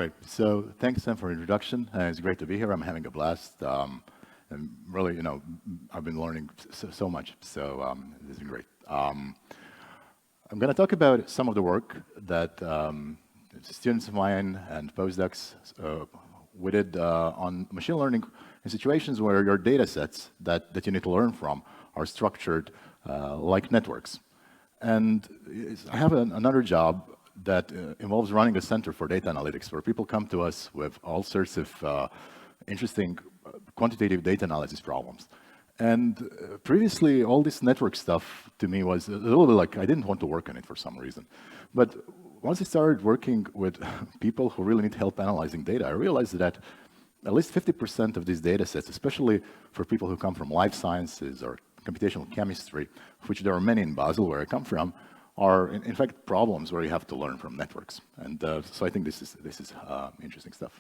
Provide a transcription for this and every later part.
Great. So thanks, Sam, for the introduction. It's great to be here. I'm having a blast. And really, I've been learning so much. So this is great. I'm going to talk about some of the work that students of mine and postdocs we did on machine learning in situations where your data sets that you need to learn from are structured like networks. And I have another job that involves running a center for data analytics, where people come to us with all sorts of interesting quantitative data analysis problems. And previously, all this network stuff to me was a little bit like I didn't want to work on it for some reason. But once I started working with people who really need help analyzing data, I realized that at least 50% of these data sets, especially for people who come from life sciences or computational chemistry, of which there are many in Basel, where I come from, are in fact problems where you have to learn from networks. And so I think this is interesting stuff.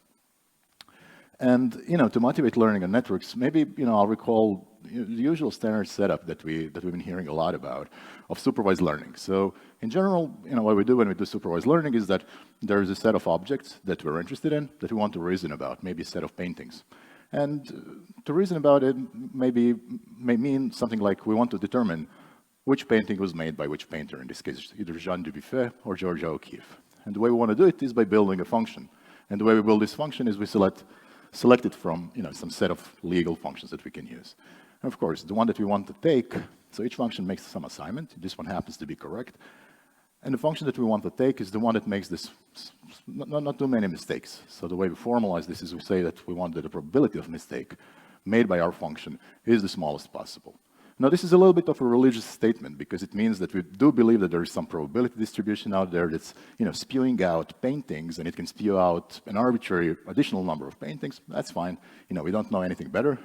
And to motivate learning on networks, maybe I'll recall the usual standard setup that we've been hearing a lot about of supervised learning. So in general, what we do when we do supervised learning is that there's a set of objects that we're interested in that we want to reason about, maybe a set of paintings. And to reason about it may mean something like we want to determine which painting was made by which painter, in this case, either Jean Dubuffet or Georgia O'Keeffe. And the way we want to do it is by building a function. And the way we build this function is we select it from some set of legal functions that we can use. And of course, the one that we want to take, so each function makes some assignment. This one happens to be correct. And the function that we want to take is the one that makes this not too many mistakes. So the way we formalize this is we say that we want that the probability of mistake made by our function is the smallest possible. Now, this is a little bit of a religious statement because it means that we do believe that there is some probability distribution out there that's spewing out paintings, and it can spew out an arbitrary additional number of paintings. That's fine. We don't know anything better,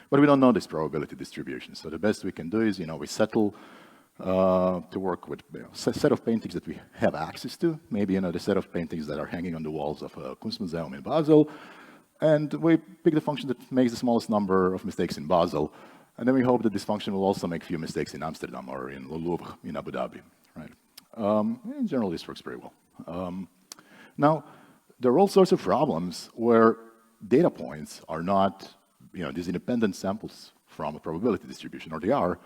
but we don't know this probability distribution. So the best we can do is we settle to work with a set of paintings that we have access to, maybe the set of paintings that are hanging on the walls of a Kunstmuseum in Basel, and we pick the function that makes the smallest number of mistakes in Basel. And then we hope that this function will also make a few mistakes in Amsterdam or in the Louvre in Abu Dhabi, right? In general, this works very well. Now, there are all sorts of problems where data points are not, these independent samples from a probability distribution, or they are,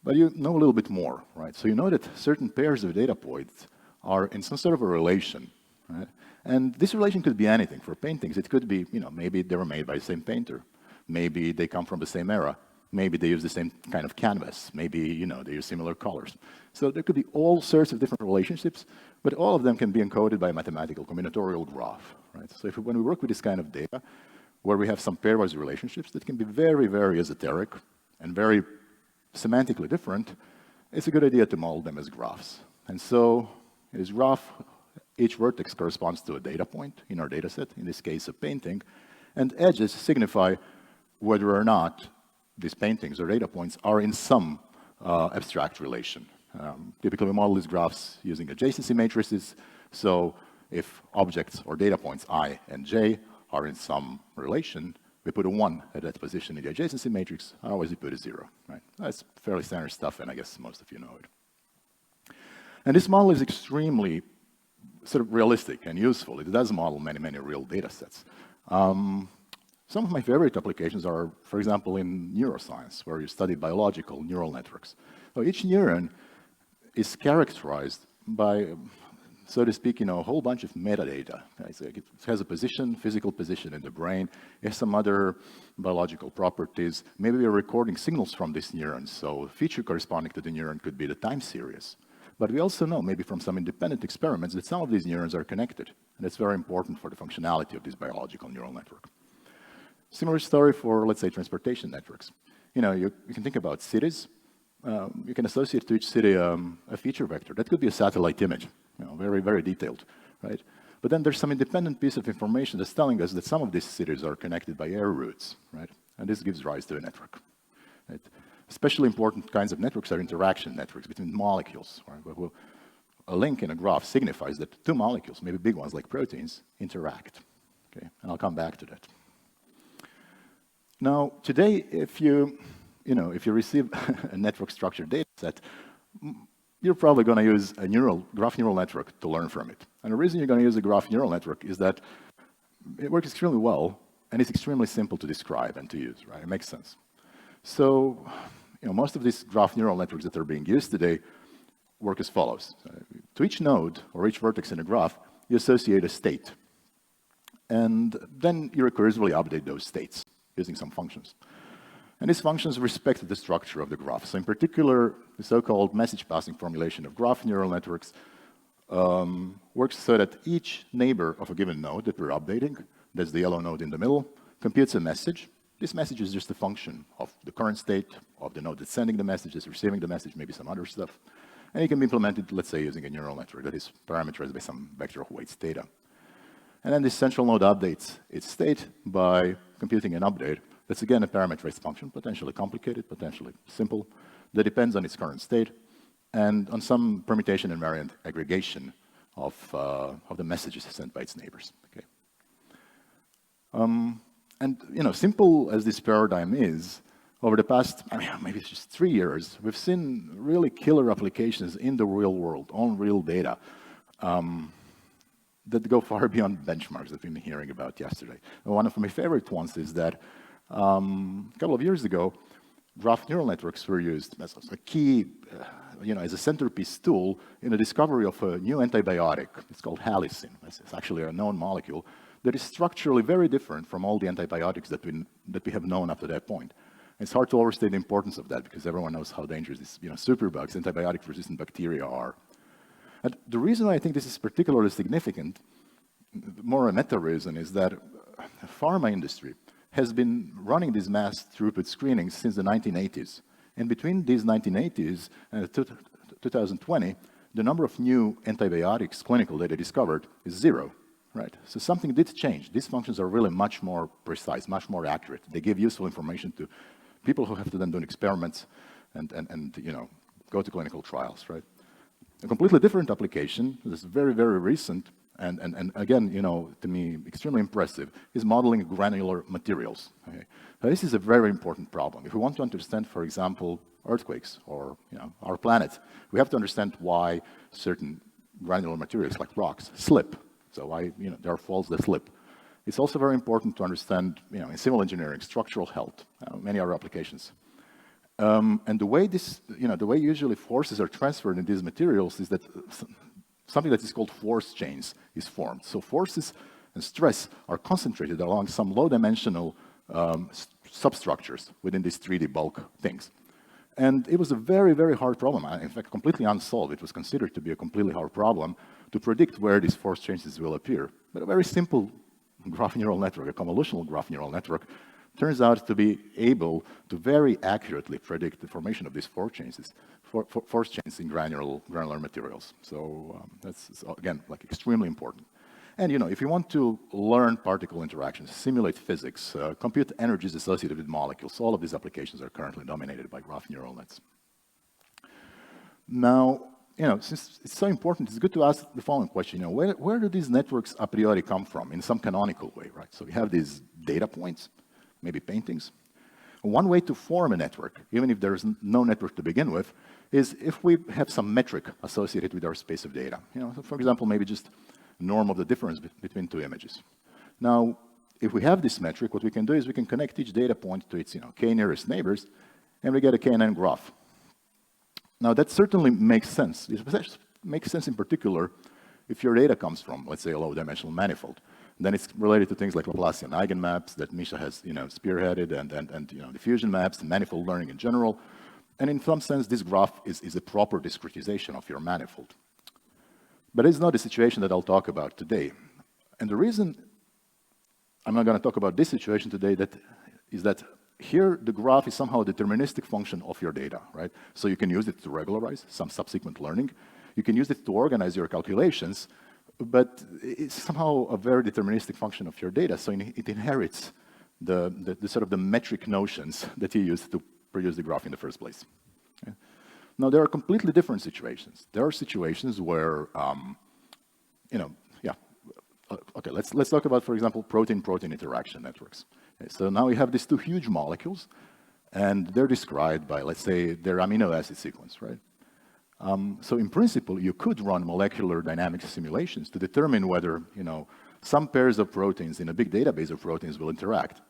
but you know a little bit more, right? So you know that certain pairs of data points are in some sort of a relation, right? And this relation could be anything. For paintings, it could be, maybe they were made by the same painter. Maybe they come from the same era. Maybe they use the same kind of canvas. Maybe, they use similar colors. So there could be all sorts of different relationships, but all of them can be encoded by a mathematical combinatorial graph, right? So when we work with this kind of data, where we have some pairwise relationships that can be very, very esoteric and very semantically different, it's a good idea to model them as graphs. And so in this graph, each vertex corresponds to a data point in our data set, in this case, a painting, and edges signify whether or not these paintings or data points are in some abstract relation. Typically, we model these graphs using adjacency matrices. So if objects or data points I and j are in some relation, we put a 1 at that position in the adjacency matrix, otherwise we put a 0, right? That's fairly standard stuff, and I guess most of you know it. And this model is extremely sort of realistic and useful. It does model many, many real data sets. Some of my favorite applications are, for example, in neuroscience, where you study biological neural networks. So each neuron is characterized by, so to speak, a whole bunch of metadata. So it has a position, physical position in the brain. It has some other biological properties. Maybe we're recording signals from this neuron. So a feature corresponding to the neuron could be the time series. But we also know, maybe from some independent experiments, that some of these neurons are connected. And it's very important for the functionality of this biological neural network. Similar story for, let's say, transportation networks. You can think about cities. You can associate to each city a feature vector. That could be a satellite image, very, very detailed, right? But then there's some independent piece of information that's telling us that some of these cities are connected by air routes, right? And this gives rise to a network, right? Especially important kinds of networks are interaction networks between molecules, right? A link in a graph signifies that two molecules, maybe big ones like proteins, interact, okay? And I'll come back to that. Now, today, if you receive a network structured data set, you're probably going to use a graph neural network to learn from it. And the reason you're going to use a graph neural network is that it works extremely well, and it's extremely simple to describe and to use, right? It makes sense. So, most of these graph neural networks that are being used today work as follows. To each node or each vertex in a graph, you associate a state. And then you recursively update those states using some functions. And these functions respect the structure of the graph. So in particular, the so-called message passing formulation of graph neural networks works so that each neighbor of a given node that we're updating, that's the yellow node in the middle, computes a message. This message is just a function of the current state of the node that's sending the message, that's receiving the message, maybe some other stuff. And it can be implemented, let's say, using a neural network that is parameterized by some vector of weights data. And then this central node updates its state by computing an update. That's, again, a parameterized function, potentially complicated, potentially simple, that depends on its current state and on some permutation invariant aggregation of the messages sent by its neighbors. Okay. And simple as this paradigm is, over the past, maybe it's just 3 years, we've seen really killer applications in the real world, on real data, that go far beyond benchmarks that we've been hearing about yesterday. And one of my favorite ones is that a couple of years ago, graph neural networks were used as a key, as a centerpiece tool in the discovery of a new antibiotic. It's called halicin. It's actually a known molecule that is structurally very different from all the antibiotics that we have known up to that point. It's hard to overstate the importance of that because everyone knows how dangerous these superbugs, antibiotic-resistant bacteria are. And the reason why I think this is particularly significant, more a meta reason, is that the pharma industry has been running these mass throughput screenings since the 1980s. And between these 1980s and 2020, the number of new antibiotics clinical data discovered is 0, right? So something did change. These functions are really much more precise, much more accurate. They give useful information to people who have to then do experiments and go to clinical trials, right? A completely different application that's very, very recent and again, to me, extremely impressive, is modeling granular materials. Okay? Now, this is a very important problem. If we want to understand, for example, earthquakes or our planet, we have to understand why certain granular materials like rocks slip. So why there are faults that slip. It's also very important to understand, in civil engineering, structural health, many other applications. And the way the way usually forces are transferred in these materials is that something that is called force chains is formed. So forces and stress are concentrated along some low-dimensional substructures within these 3D bulk things. And it was a very, very hard problem. In fact, completely unsolved. It was considered to be a completely hard problem to predict where these force changes will appear. But a very simple graph neural network, a convolutional graph neural network, turns out to be able to very accurately predict the formation of these force chains in granular materials. So that's, again, extremely important. And if you want to learn particle interactions, simulate physics, compute energies associated with molecules, all of these applications are currently dominated by graph neural nets. Now, since it's so important, it's good to ask the following question: where do these networks a priori come from in some canonical way, right? So we have these data points, maybe paintings. One way to form a network, even if there's no network to begin with, is if we have some metric associated with our space of data. So for example, maybe just norm of the difference between two images. Now, if we have this metric, what we can do is we can connect each data point to its k nearest neighbors, and we get a KNN graph. Now, that certainly makes sense. It makes sense in particular if your data comes from, let's say, a low-dimensional manifold. Then it's related to things like Laplacian eigenmaps that Misha has spearheaded, and diffusion maps, and manifold learning in general. And in some sense, this graph is a proper discretization of your manifold. But it's not the situation that I'll talk about today. And the reason I'm not going to talk about this situation today is that here the graph is somehow a deterministic function of your data, right? So you can use it to regularize some subsequent learning. You can use it to organize your calculations, but it's somehow a very deterministic function of your data, so it inherits the sort of the metric notions that you used to produce the graph in the first place. Okay? Now, there are completely different situations. There are situations where, okay, let's talk about, for example, protein-protein interaction networks. Okay, so now we have these two huge molecules, and they're described by, let's say, their amino acid sequence, right? So in principle, you could run molecular dynamics simulations to determine whether, some pairs of proteins in a big database of proteins will interact.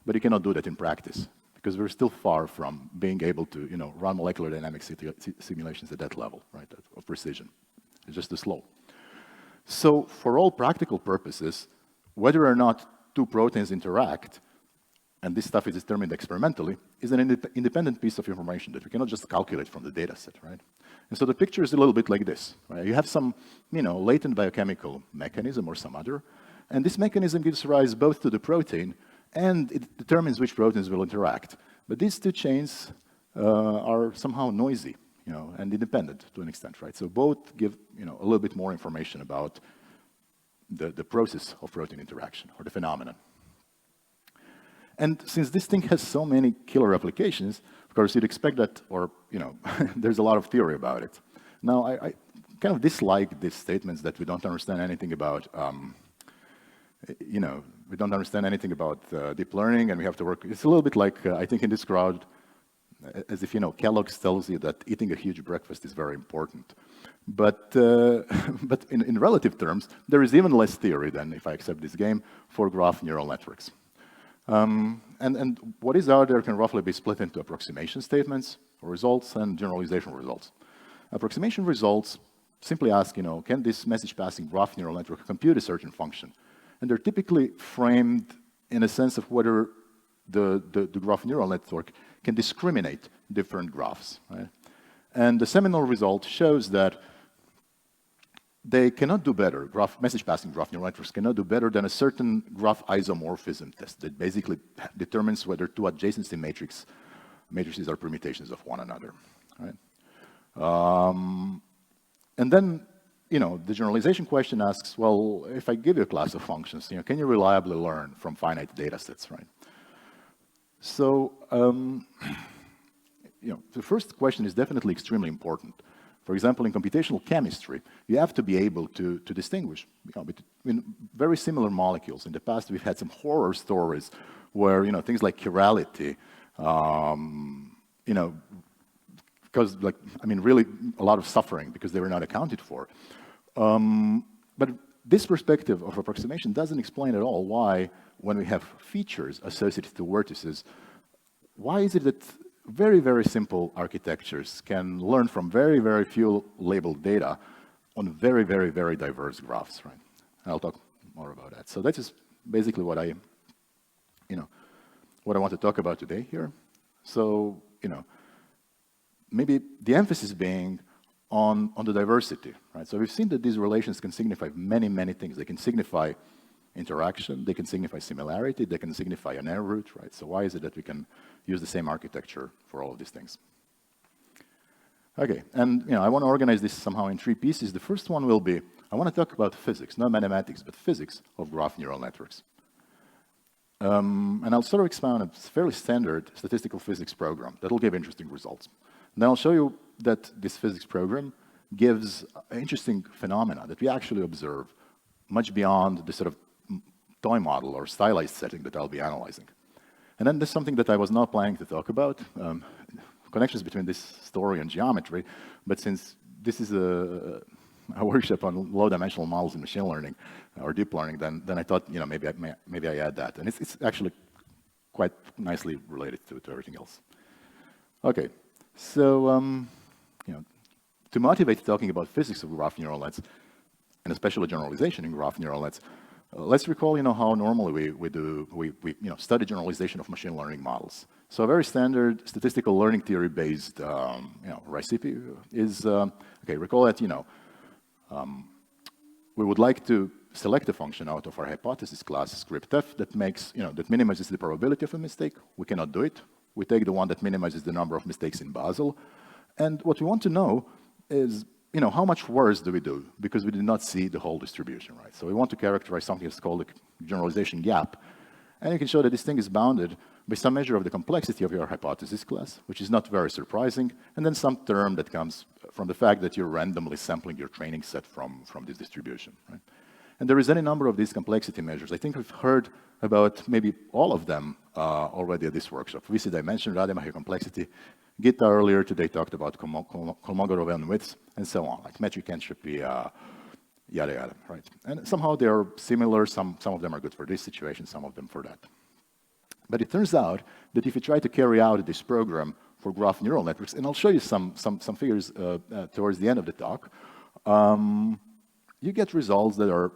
But you cannot do that in practice, because we're still far from being able to, run molecular dynamics simulations at that level, right, of precision. It's just too slow. So for all practical purposes, whether or not two proteins interact, and this stuff is determined experimentally, is an independent piece of information that we cannot just calculate from the data set, right? And so the picture is a little bit like this, right? You have some, latent biochemical mechanism or some other, and this mechanism gives rise both to the protein and it determines which proteins will interact. But these two chains are somehow noisy, and independent to an extent, right? So both give, a little bit more information about the process of protein interaction or the phenomenon. And since this thing has so many killer applications, of course, you'd expect that, or, there's a lot of theory about it. Now, I kind of dislike these statements that we don't understand anything about, we don't understand anything about deep learning, and we have to work. It's a little bit like, I think in this crowd, as if, Kellogg's tells you that eating a huge breakfast is very important. But in relative terms, there is even less theory than, if I accept this game, for graph neural networks. And what is out there can roughly be split into approximation statements, or results, and generalization results. Approximation results simply ask, can this message-passing graph neural network compute a certain function? And they're typically framed in a sense of whether the graph neural network can discriminate different graphs, right? And the seminal result shows that they cannot do better, message-passing graph neural networks cannot do better than a certain graph isomorphism test that basically determines whether two adjacency matrices are permutations of one another, right? And then, the generalization question asks, well, if I give you a class of functions, can you reliably learn from finite data sets, right? So, the first question is definitely extremely important. For example, in computational chemistry, you have to be able to distinguish between very similar molecules. In the past, we've had some horror stories where things like chirality, caused really a lot of suffering because they were not accounted for. But this perspective of approximation doesn't explain at all why, when we have features associated to vertices, why is it that very, very simple architectures can learn from very, very few labeled data on very, very, very diverse graphs, right? And I'll talk more about that. So that is basically what I want to talk about today here. So, maybe the emphasis being on the diversity, right? So we've seen that these relations can signify many, many things. They can signify interaction, they can signify similarity, they can signify an error root, right? So why is it that we can use the same architecture for all of these things? Okay, and I want to organize this somehow in three pieces. The first one will be, I want to talk about physics, not mathematics, but physics of graph neural networks. And I'll sort of expound a fairly standard statistical physics program that will give interesting results. And then I'll show you that this physics program gives interesting phenomena that we actually observe much beyond the sort of toy model or stylized setting that I'll be analyzing. And then there's something that I was not planning to talk about, connections between this story and geometry, but since this is a workshop on low-dimensional models in machine learning or deep learning, then I thought, maybe I add that. And it's actually quite nicely related to everything else. Okay, so to motivate talking about physics of graph neural nets, and especially generalization in graph neural nets, let's recall, how normally we study generalization of machine learning models. So a very standard statistical learning theory-based, recipe is, recall that, we would like to select a function out of our hypothesis class script f that makes, that minimizes the probability of a mistake. We cannot do it. We take the one that minimizes the number of mistakes in Basel. And what we want to know is, how much worse do we do? Because we did not see the whole distribution, right? So we want to characterize something that's called a generalization gap. And you can show that this thing is bounded by some measure of the complexity of your hypothesis class, which is not very surprising, and then some term that comes from the fact that you're randomly sampling your training set from this distribution, right? And there is any number of these complexity measures. I think we've heard about maybe all of them already at this workshop. We see dimension, Rademacher complexity, Gita earlier today talked about Kolmogorov widths and so on, like metric entropy, yada yada, right? And somehow they are similar. Some of them are good for this situation, some of them for that. But it turns out that if you try to carry out this program for graph neural networks, and I'll show you some figures towards the end of the talk, you get results that are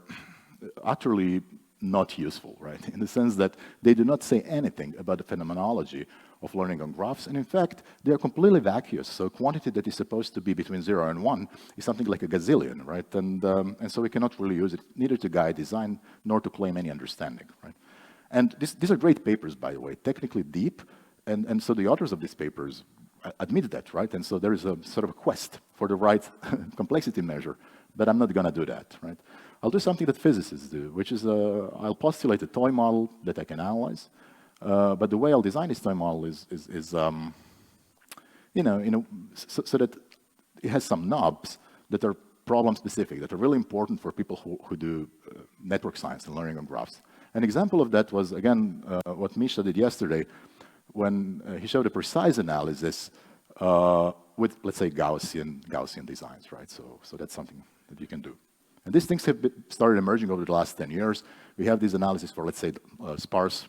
utterly not useful, right? In the sense that they do not say anything about the phenomenology of learning on graphs, and in fact, they are completely vacuous. So a quantity that is supposed to be between 0 and 1 is something like a gazillion, right? And so we cannot really use it neither to guide design nor to claim any understanding, right? And these are great papers, by the way, technically deep, and so the authors of these papers admit that, right? And so there is a sort of a quest for the right complexity measure, but I'm not going to do that, right? I'll do something that physicists do, which is I'll postulate a toy model that I can analyze. But the way I'll design this toy model is so that it has some knobs that are problem-specific, that are really important for people who do network science and learning on graphs. An example of that was, again, what Misha did yesterday when he showed a precise analysis with, let's say, Gaussian designs, right? So that's something that you can do. And these things have started emerging over the last 10 years. We have these analyses for, let's say,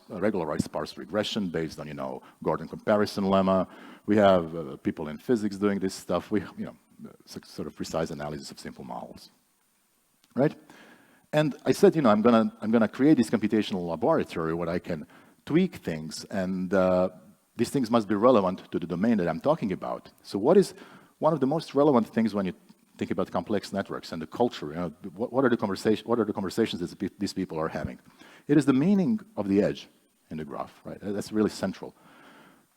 regularized sparse regression based on, Gordon comparison lemma. We have people in physics doing this stuff. We, sort of precise analysis of simple models, right? And I said, I'm gonna create this computational laboratory where I can tweak things, and these things must be relevant to the domain that I'm talking about. So what is one of the most relevant things when you think about complex networks and the culture? What are the conversations that these people are having? It is the meaning of the edge in the graph, right? That's really central.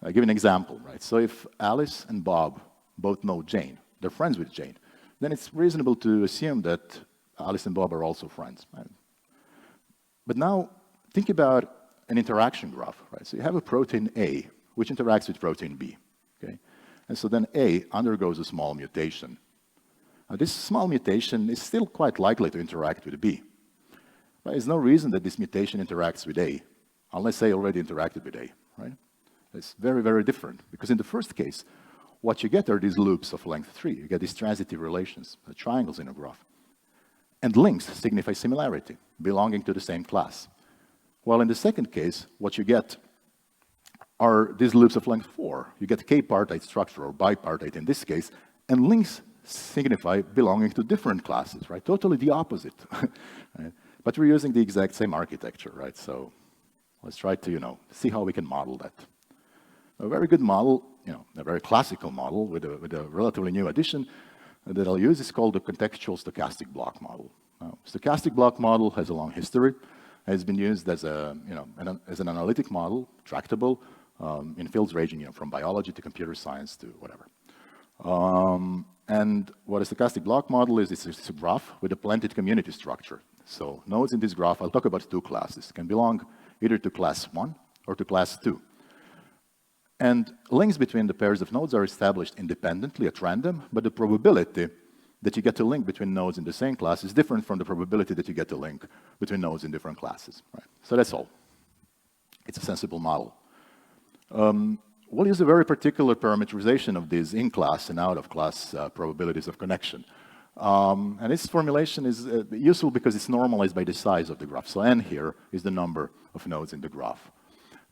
I'll give you an example, right? So if Alice and Bob both know Jane, they're friends with Jane, then it's reasonable to assume that Alice and Bob are also friends, right? But now think about an interaction graph, right? So you have a protein A, which interacts with protein B, okay? And so then A undergoes a small mutation. Now, this small mutation is still quite likely to interact with B. But there's no reason that this mutation interacts with A, unless A already interacted with A, right? It's very, very different, because in the first case, what you get are these loops of length 3. You get these transitive relations, the triangles in a graph. And links signify similarity, belonging to the same class. While in the second case, what you get are these loops of length 4. You get k-partite structure, or bipartite in this case, and links signify belonging to different classes, right? Totally the opposite, right? But we're using the exact same architecture, right? So let's try to, see how we can model that. A very good model, a very classical model with a relatively new addition that I'll use is called the contextual stochastic block model. Now, stochastic block model has a long history. It's been used as as an analytic model, tractable, in fields ranging, from biology to computer science to whatever. And what a stochastic block model is, it's a graph with a planted community structure. So nodes in this graph, I'll talk about 2 classes, can belong either to class 1 or to class 2. And links between the pairs of nodes are established independently at random, but the probability that you get to link between nodes in the same class is different from the probability that you get to link between nodes in different classes, right? So that's all. It's a sensible model. We'll use a very particular parameterization of these in-class and out-of-class probabilities of connection. And this formulation is useful because it's normalized by the size of the graph. So n here is the number of nodes in the graph.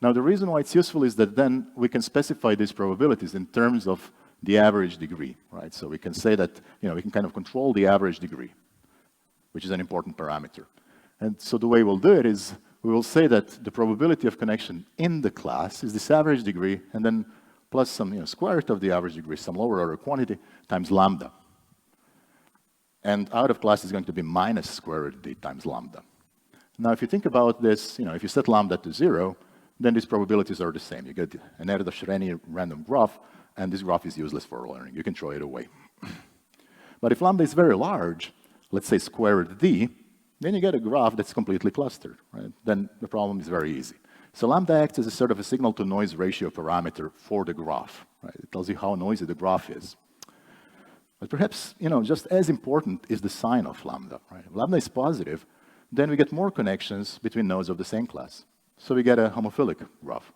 Now, the reason why it's useful is that then we can specify these probabilities in terms of the average degree, right? So we can say that, we can kind of control the average degree, which is an important parameter. And so the way we'll do it is we will say that the probability of connection in the class is this average degree, and then plus some square root of the average degree, some lower order quantity, times lambda. And out of class is going to be minus square root d times lambda. Now, if you think about this, if you set lambda to 0, then these probabilities are the same. You get an Erdős-Renyi random graph, and this graph is useless for learning. You can throw it away. But if lambda is very large, let's say square root d, then you get a graph that's completely clustered, right? Then the problem is very easy. So lambda acts as a sort of a signal-to-noise ratio parameter for the graph, right? It tells you how noisy the graph is. But perhaps, just as important is the sign of lambda, right? If lambda is positive, then we get more connections between nodes of the same class. So we get a homophilic graph.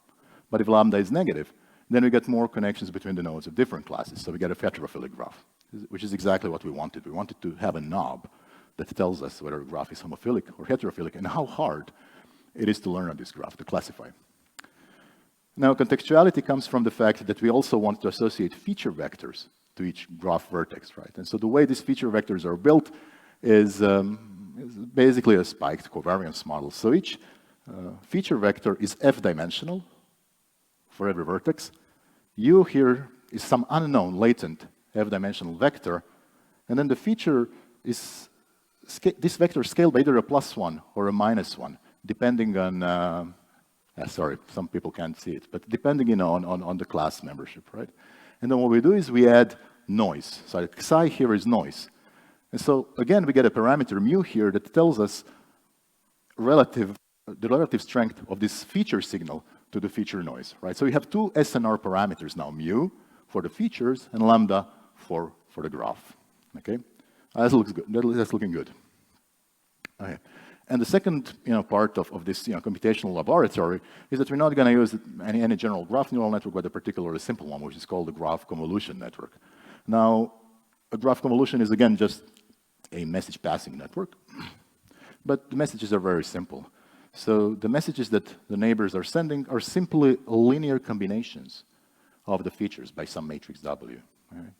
But if lambda is negative, then we get more connections between the nodes of different classes. So we get a heterophilic graph, which is exactly what we wanted. We wanted to have a knob that tells us whether a graph is homophilic or heterophilic and how hard it is to learn on this graph, to classify. Now, contextuality comes from the fact that we also want to associate feature vectors to each graph vertex, right? And so the way these feature vectors are built is basically a spiked covariance model. So each feature vector is f-dimensional for every vertex. U here is some unknown latent f-dimensional vector, and then the feature is this vector is scaled by either a +1 or a -1, depending on, sorry, some people can't see it, but depending on the class membership, right? And then what we do is we add noise. So psi here is noise. And so again, we get a parameter mu here that tells us the relative strength of this feature signal to the feature noise, right? So we have two SNR parameters now, mu for the features and lambda for the graph, okay? That looks good. That's looking good. Okay. And the second part of this computational laboratory is that we're not going to use any general graph neural network, but a particularly simple one, which is called the graph convolution network. Now, a graph convolution is, again, just a message passing network, but the messages are very simple. So the messages that the neighbors are sending are simply linear combinations of the features by some matrix W, right?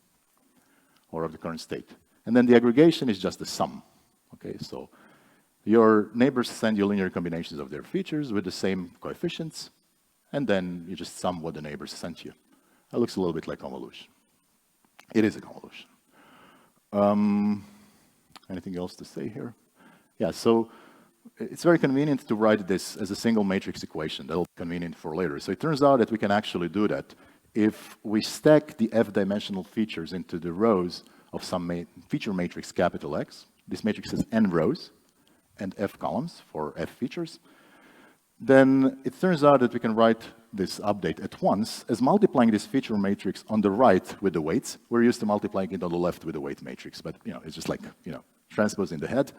Or of the current state. And then the aggregation is just the sum, okay? So your neighbors send you linear combinations of their features with the same coefficients, and then you just sum what the neighbors sent you. That looks a little bit like convolution. It is a convolution. Anything else to say here? Yeah, so it's very convenient to write this as a single matrix equation. That'll be convenient for later. So it turns out that we can actually do that if we stack the f-dimensional features into the rows of some feature matrix capital X. This matrix has n rows and f columns for f features. Then it turns out that we can write this update at once as multiplying this feature matrix on the right with the weights. We're used to multiplying it on the left with the weight matrix, but it's just like transpose in the head.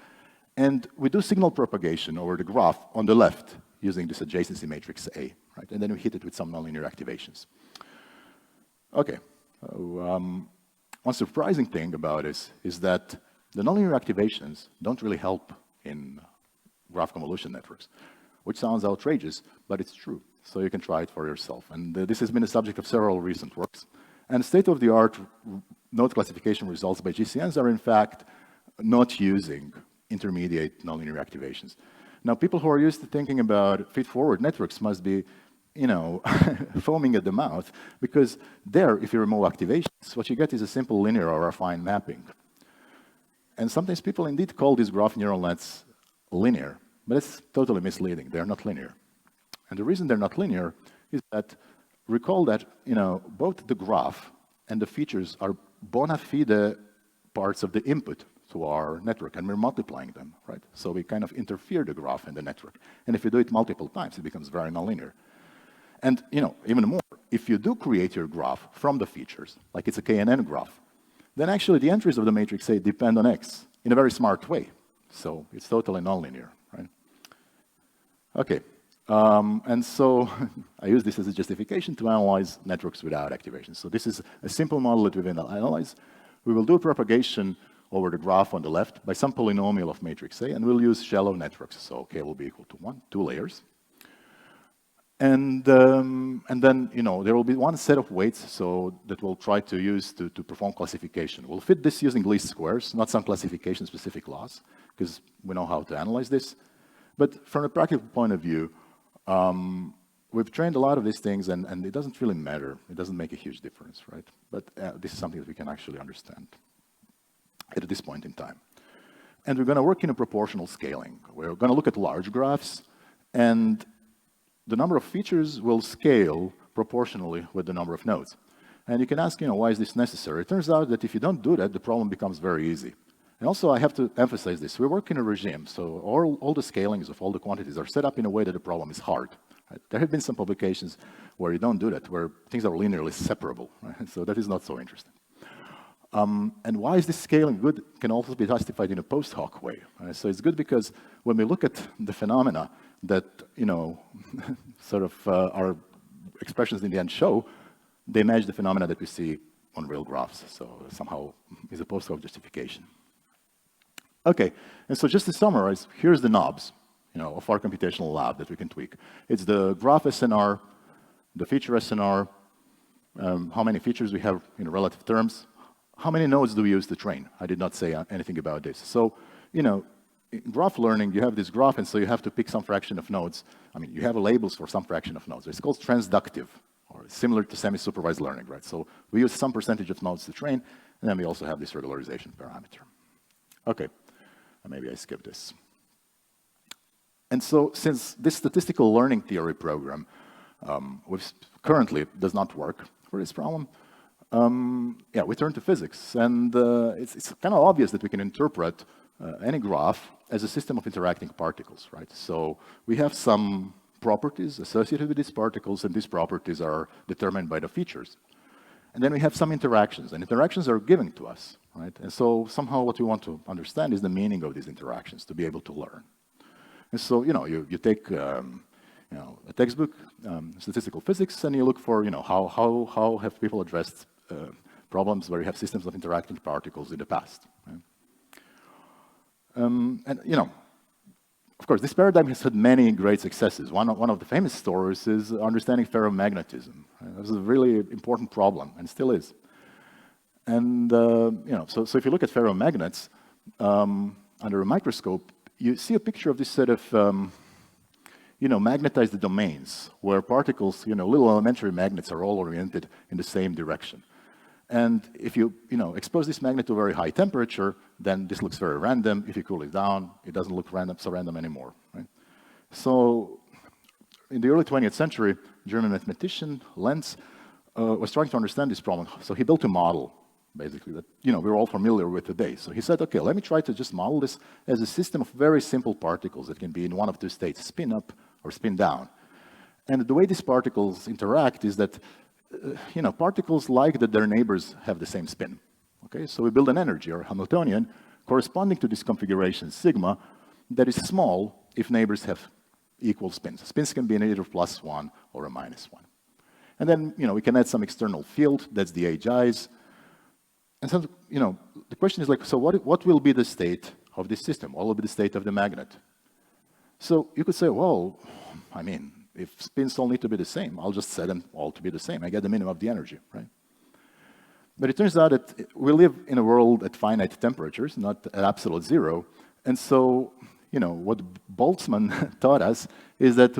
And we do signal propagation over the graph on the left using this adjacency matrix A, right? And then we hit it with some nonlinear activations. Okay. One surprising thing about this is that the nonlinear activations don't really help in graph convolution networks, which sounds outrageous, but it's true. So you can try it for yourself. And this has been the subject of several recent works. And state-of-the-art node classification results by GCNs are, in fact, not using intermediate nonlinear activations. Now, people who are used to thinking about feed-forward networks must be, foaming at the mouth, because there, if you remove activations, what you get is a simple linear or affine mapping. And sometimes people indeed call these graph neural nets linear, but it's totally misleading. They're not linear. And the reason they're not linear is that, recall that, both the graph and the features are bona fide parts of the input to our network, and we're multiplying them, right? So we kind of interfere the graph and the network. And if you do it multiple times, it becomes very nonlinear. And, even more, if you do create your graph from the features, like it's a KNN graph, then actually the entries of the matrix A depend on X in a very smart way. So it's totally nonlinear, right? Okay. And so I use this as a justification to analyze networks without activation. So this is a simple model that we've analyzed. We will do propagation over the graph on the left by some polynomial of matrix A, and we'll use shallow networks. So K will be equal to 2 layers. And then, there will be one set of weights that we'll try to use to perform classification. We'll fit this using least squares, not some classification-specific laws, because we know how to analyze this. But from a practical point of view, we've trained a lot of these things, and it doesn't really matter. It doesn't make a huge difference, right? But this is something that we can actually understand at this point in time. And we're going to work in a proportional scaling. We're going to look at large graphs, and the number of features will scale proportionally with the number of nodes. And you can ask, why is this necessary? It turns out that if you don't do that, the problem becomes very easy. And also, I have to emphasize this. We work in a regime, so all the scalings of all the quantities are set up in a way that the problem is hard. Right? There have been some publications where you don't do that, where things are linearly separable. Right? So that is not so interesting. And why is this scaling good can also be justified in a post hoc way. Right? So it's good because when we look at the phenomena that, sort of our expressions in the end show, they match the phenomena that we see on real graphs, so somehow is a post-hoc justification. Okay, and so just to summarize, here's the knobs, of our computational lab that we can tweak. It's the graph SNR, the feature SNR, how many features we have in relative terms, how many nodes do we use to train? I did not say anything about this. So, in graph learning, you have this graph, and so you have to pick some fraction of nodes. I mean, you have labels for some fraction of nodes. It's called transductive, or similar to semi-supervised learning, right? So we use some percentage of nodes to train, and then we also have this regularization parameter. Okay, maybe I skip this. And so since this statistical learning theory program currently does not work for this problem, we turn to physics. And it's kind of obvious that we can interpret any graph as a system of interacting particles, right? So we have some properties associated with these particles, and these properties are determined by the features. And then we have some interactions, and interactions are given to us, right? And so somehow what we want to understand is the meaning of these interactions to be able to learn. And so, you take a textbook, statistical physics, and you look for, how have people addressed problems where you have systems of interacting particles in the past. Right? Of course, this paradigm has had many great successes. One of the famous stories is understanding ferromagnetism. Right? This is a really important problem, and still is. And so if you look at ferromagnets under a microscope, you see a picture of this set of magnetized domains where particles, little elementary magnets, are all oriented in the same direction. And if you, expose this magnet to a very high temperature, then this looks very random. If you cool it down, it doesn't look so random anymore, right? So in the early 20th century, German mathematician Lenz was trying to understand this problem. So he built a model, basically, that we're all familiar with today. So he said, okay, let me try to just model this as a system of very simple particles that can be in one of two states, spin up or spin down. And the way these particles interact is that particles like that their neighbors have the same spin. Okay, so we build an energy, or Hamiltonian, corresponding to this configuration, sigma, that is small if neighbors have equal spins. Spins can be an either +1 or a -1. And then, we can add some external field, that's the HIs. And so, the question is like, so what will be the state of this system? What will be the state of the magnet? So you could say, well, I mean, if spins all need to be the same, I'll just set them all to be the same. I get the minimum of the energy, right? But it turns out that we live in a world at finite temperatures, not at absolute zero. And so, what Boltzmann taught us is that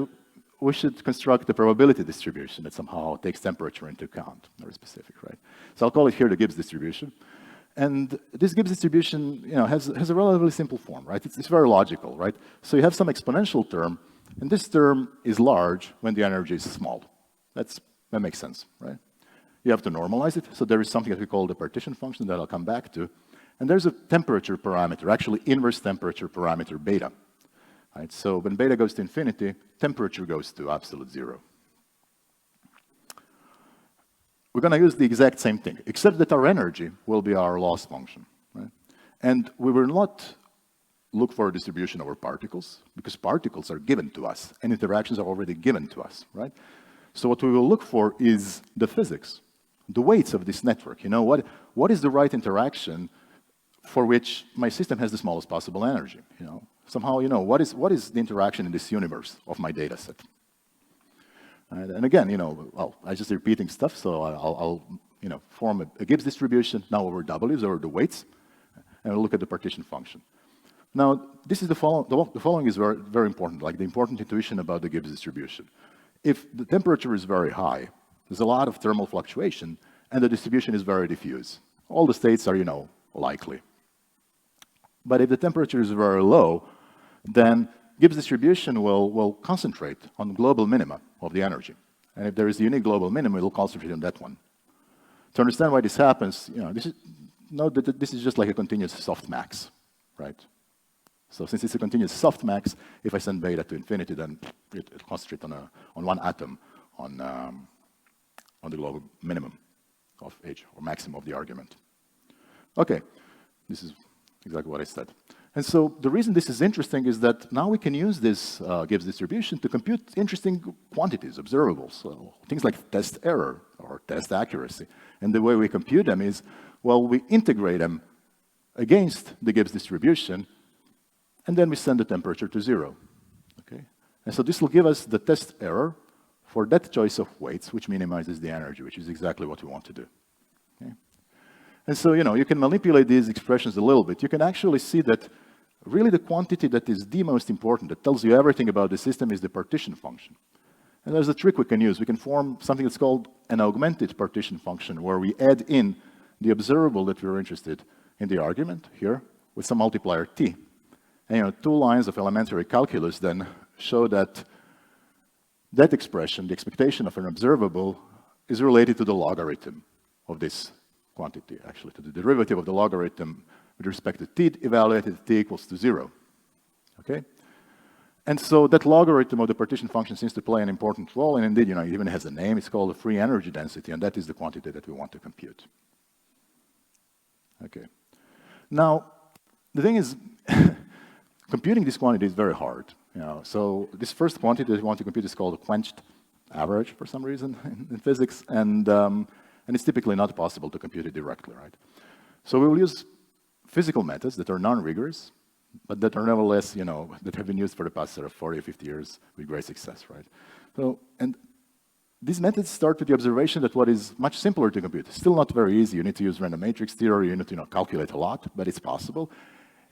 we should construct a probability distribution that somehow takes temperature into account, very specific, right? So I'll call it here the Gibbs distribution. And this Gibbs distribution, has a relatively simple form, right? It's very logical, right? So you have some exponential term, and this term is large when the energy is small. That makes sense, right? You have to normalize it. So there is something that we call the partition function that I'll come back to. And there's a temperature parameter, actually inverse temperature parameter beta. Right? So when beta goes to infinity, temperature goes to absolute zero. We're going to use the exact same thing, except that our energy will be our loss function. Right? And we will not look for a distribution over particles, because particles are given to us, and interactions are already given to us. Right? So what we will look for is the physics, the weights of this network. What is the right interaction for which my system has the smallest possible energy? Somehow, what is the interaction in this universe of my data set? And again, well, I'm just repeating stuff, so I'll form a Gibbs distribution now over W's, over the weights, and we'll look at the partition function. Now, this is the following is very, very important, like the important intuition about the Gibbs distribution. If the temperature is very high, there's a lot of thermal fluctuation, and the distribution is very diffuse. All the states are, likely. But if the temperature is very low, then Gibbs distribution will concentrate on global minima of the energy. And if there is a unique global minimum, it will concentrate on that one. To understand why this happens, note that this is just like a continuous softmax, right? So since it's a continuous softmax, if I send beta to infinity, then it concentrates on one atom on the global minimum of H, or maximum of the argument. Okay, this is exactly what I said. And so the reason this is interesting is that now we can use this Gibbs distribution to compute interesting quantities, observables, so things like test error or test accuracy. And the way we compute them is, well, we integrate them against the Gibbs distribution, and then we send the temperature to 0. Okay? And so this will give us the test error for that choice of weights, which minimizes the energy, which is exactly what we want to do. Okay? And so, you can manipulate these expressions a little bit. You can actually see that really the quantity that is the most important, that tells you everything about the system, is the partition function. And there's a trick we can use. We can form something that's called an augmented partition function, where we add in the observable that we're interested in the argument here with some multiplier t. And 2 lines of elementary calculus then show that that expression, the expectation of an observable, is related to the logarithm of this quantity, actually, to the derivative of the logarithm with respect to t evaluated at t equals to 0. Okay? And so that logarithm of the partition function seems to play an important role, and indeed, it even has a name. It's called the free energy density, and that is the quantity that we want to compute. Okay. Now, the thing is, computing this quantity is very hard. So this first quantity that we want to compute is called a quenched average for some reason in physics, and it's typically not possible to compute it directly, right? So we will use physical methods that are non-rigorous, but that are nevertheless, that have been used for the past 40 or 50 years with great success, right? So, and these methods start with the observation that what is much simpler to compute, still not very easy, you need to use random matrix theory, you need to calculate a lot, but it's possible,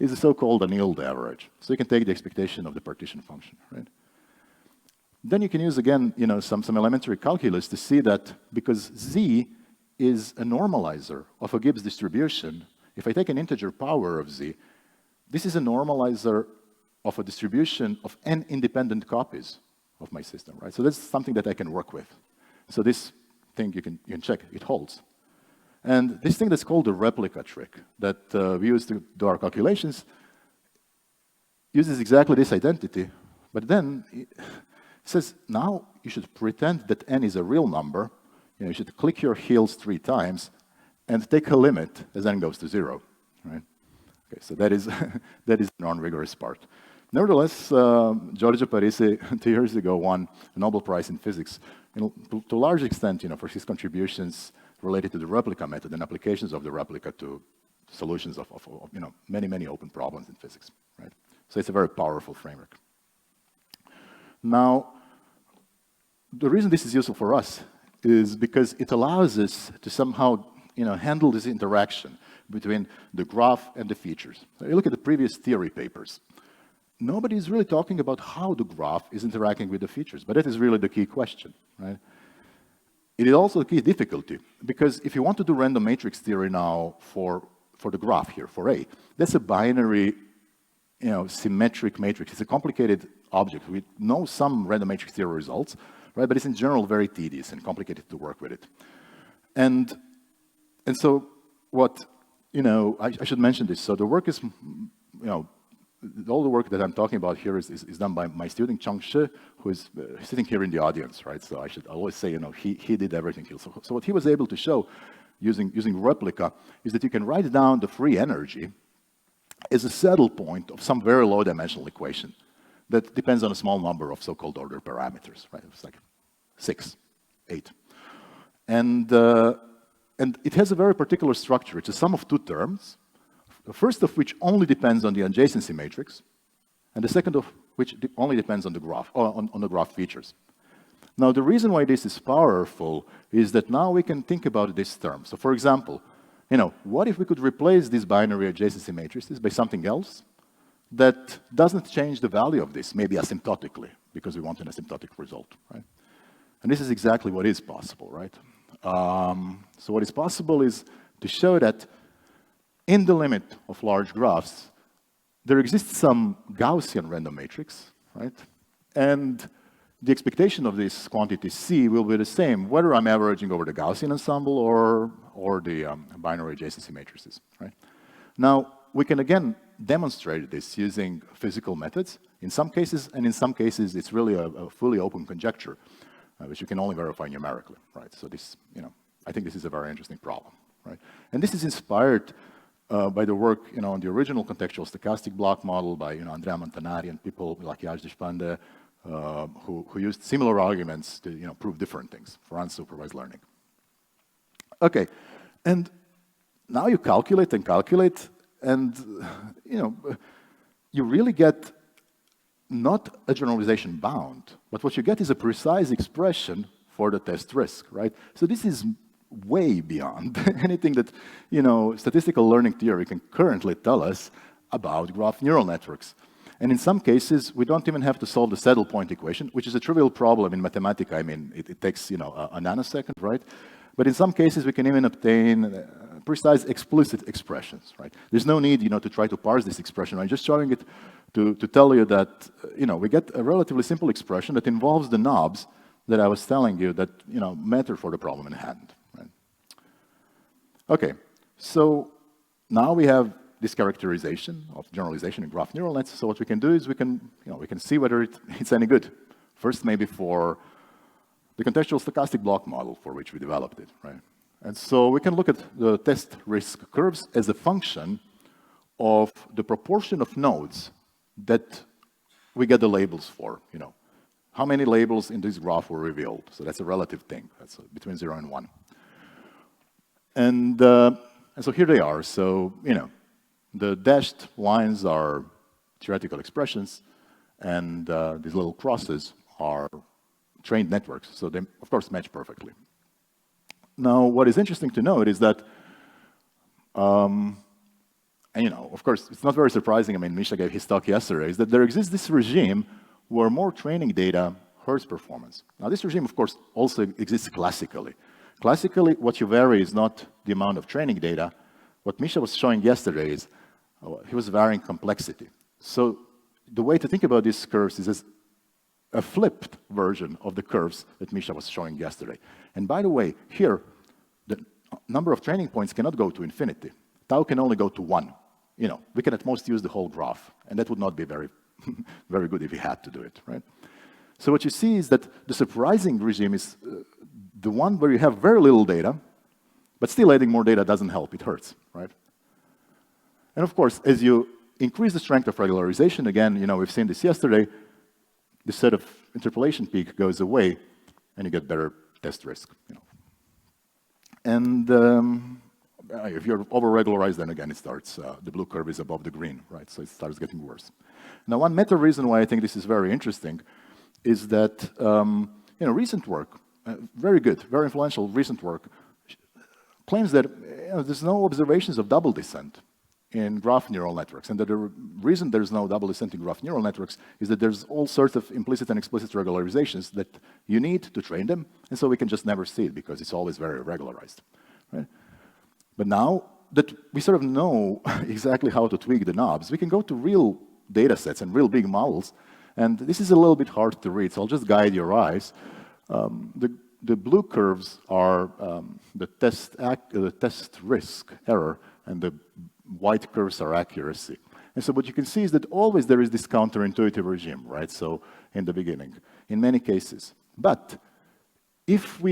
is the so-called annealed average. So you can take the expectation of the partition function, right? Then you can use, again, some elementary calculus to see that because z is a normalizer of a Gibbs distribution, if I take an integer power of z, this is a normalizer of a distribution of n independent copies of my system, right? So that's something that I can work with. So this thing you can check, it holds. And this thing that's called the replica trick that we use to do our calculations uses exactly this identity, but then it says, now you should pretend that n is a real number. You should click your heels 3 times and take a limit as n goes to 0, right? Okay, so that is that is the non-rigorous part. Nevertheless, Giorgio Parisi 2 years ago won a Nobel Prize in physics, to a large extent, for his contributions related to the replica method and applications of the replica to solutions of many open problems in physics, right? So it's a very powerful framework. Now, the reason this is useful for us is because it allows us to somehow handle this interaction between the graph and the features. So you look at the previous theory papers. Nobody is really talking about how the graph is interacting with the features, but that is really the key question, right? It is also the key difficulty, because if you want to do random matrix theory now for the graph here, for A, that's a binary, symmetric matrix. It's a complicated object. We know some random matrix theory results, right? But it's in general very tedious and complicated to work with it. And so what, I should mention this. So the work is, all the work that I'm talking about here is done by my student, Chang Shi, who is sitting here in the audience, right? So I should always say, he did everything here. So what he was able to show using replica is that you can write down the free energy as a saddle point of some very low dimensional equation that depends on a small number of so-called order parameters, right? It's like 6, 8. And it has a very particular structure. It's a sum of 2 terms, the first of which only depends on the adjacency matrix, and the second of which only depends on the graph, or on the graph features. Now, the reason why this is powerful is that now we can think about this term. So, for example, what if we could replace these binary adjacency matrices by something else that doesn't change the value of this, maybe asymptotically, because we want an asymptotic result, right? And this is exactly what is possible, right? So what is possible is to show that in the limit of large graphs, there exists some Gaussian random matrix, right? And the expectation of this quantity C will be the same, whether I'm averaging over the Gaussian ensemble or the binary adjacency matrices, right? Now, we can again demonstrate this using physical methods in some cases, and in some cases, it's really a fully open conjecture, which you can only verify numerically, right? So this, I think this is a very interesting problem, right? And this is inspired by the work, on the original contextual stochastic block model by, Andrea Montanari and people like Yash Deshpande, who used similar arguments to, prove different things for unsupervised learning. Okay, and now you calculate and calculate, and, you really get not a generalization bound, but what you get is a precise expression for the test risk, right? So this is way beyond anything that, statistical learning theory can currently tell us about graph neural networks. And in some cases, we don't even have to solve the saddle point equation, which is a trivial problem in Mathematica. I mean, it takes, a nanosecond, right? But in some cases, we can even obtain precise explicit expressions, right? There's no need, to try to parse this expression. I'm just showing it to tell you that, we get a relatively simple expression that involves the knobs that I was telling you that, matter for the problem in hand, right? Okay, so now we have this characterization of generalization in graph neural nets. So what we can do is we can see whether it's any good. First, maybe for the contextual stochastic block model for which we developed it, right? And so we can look at the test risk curves as a function of the proportion of nodes that we get the labels for, How many labels in this graph were revealed? So that's a relative thing. That's between 0 and 1. And so here they are. So, the dashed lines are theoretical expressions, and these little crosses are trained networks. So they, of course, match perfectly. Now, what is interesting to note is that, and, of course, it's not very surprising. I mean, Misha gave his talk yesterday, is that there exists this regime where more training data hurts performance. Now, this regime, of course, also exists classically. Classically, what you vary is not the amount of training data. What Misha was showing yesterday is he was varying complexity. So the way to think about these curves is as a flipped version of the curves that Misha was showing yesterday. And by the way, here, the number of training points cannot go to infinity. Tau can only go to 1. We can at most use the whole graph, and that would not be very, very good if we had to do it, right? So what you see is that the surprising regime is the one where you have very little data, but still adding more data doesn't help, it hurts, right? And of course, as you increase the strength of regularization, again, we've seen this yesterday, the set of interpolation peak goes away, and you get better test risk. And if you're over-regularized, then again, it starts, the blue curve is above the green, right? So it starts getting worse. Now, one meta reason why I think this is very interesting is that, recent work, very good, very influential recent work, claims that there's no observations of double descent in graph neural networks, and that the reason there's no double descent in graph neural networks is that there's all sorts of implicit and explicit regularizations that you need to train them, and so we can just never see it because it's always very regularized, right? But now that we sort of know exactly how to tweak the knobs, we can go to real data sets and real big models, and this is a little bit hard to read, so I'll just guide your eyes. The blue curves are the test risk error, and the white curves are accuracy. And so what you can see is that always there is this counterintuitive regime, right? So in the beginning, in many cases. But if